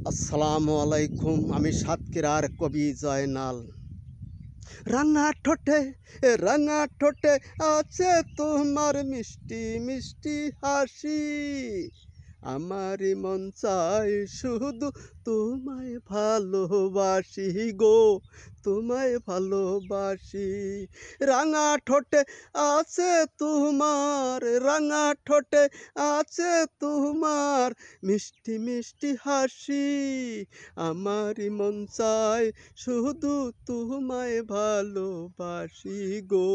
আসসালামু আলাইকুম। আমি সাতক্ষীরার কবি জয়নাল। রাঙা ঠোঁটে আছে তোমার মিষ্টি মিষ্টি হাসি। আমারই মন চায় শুধু তোমায় ভালোবাসি গো, তোমায় ভালোবাসি। রাঙা ঠোঁটে আছে তোমার, রাঙা ঠোঁটে আছে তোমার মিষ্টি মিষ্টি হাসি। আমারই মন চায় শুধু তোমায় ভালোবাসি গো,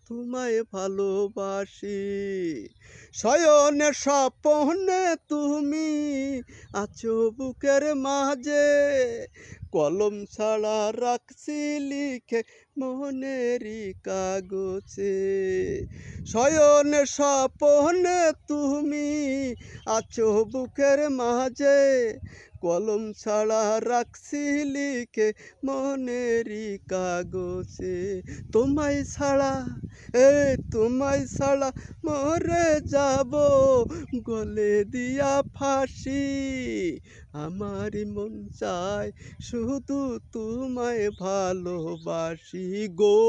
তোমায় ভালোবাসি। শয়নে স্বপ্নে তুমি আছো বুকের মাঝে, কলম ছাড়া রাখছি লিখে মনেরই কাগজে। শয়নে স্বপ্নে তুমি আছো বুকের মাঝে, কলম ছাড়া রাখছি লিখে মনেরই কাগজে। তোমায় ছাড়া তোমায় ছাড়া মরে যাব গলে দিয়া ফাঁসি। আমারই মন চায় শুধু তোমায় ভালোবাসি গো,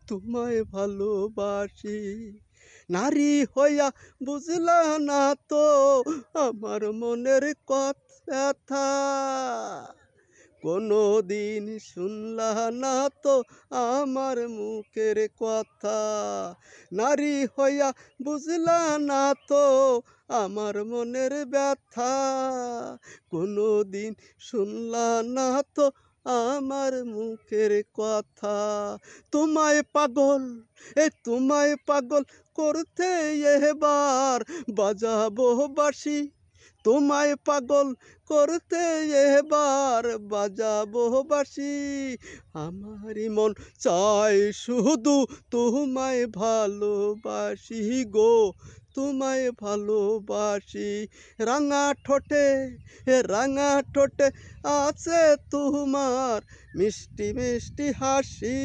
তোমায় ভালোবাসি। নারী হইয়া বুঝলা না তো আমার মনের কথা, কোনো দিন শুনলা না তো আমার মুখের কথা। নারী হইয়া বুঝলা না তো আমার মনের ব্যথা, কোনো দিন শুনলা না তো আমার মুখের কথা। তোমায় পাগল তোমায় পাগল করতে এবার বাজাবো বাঁশি। তোমায় পাগল করতে এবার বাজাবো বাঁশি। আমারই মন চায় শুধু তোমায় ভালোবাসি গো, তোমায় ভালোবাসি। রাঙা ঠোঁটে আছে তোমার মিষ্টি মিষ্টি হাসি।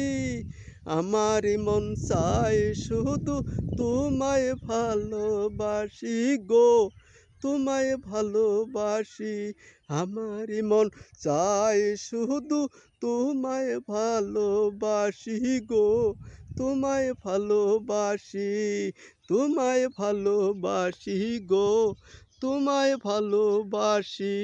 আমারই মন চায় শুধু তোমায় ভালোবাসি গো, তোমায় ভালোবাসি। আমারই মন চায় শুধু তোমায় ভালোবাসি গো, তোমায় ভালোবাসি, তোমায় ভালোবাসি গো, তোমায় ভালোবাসি।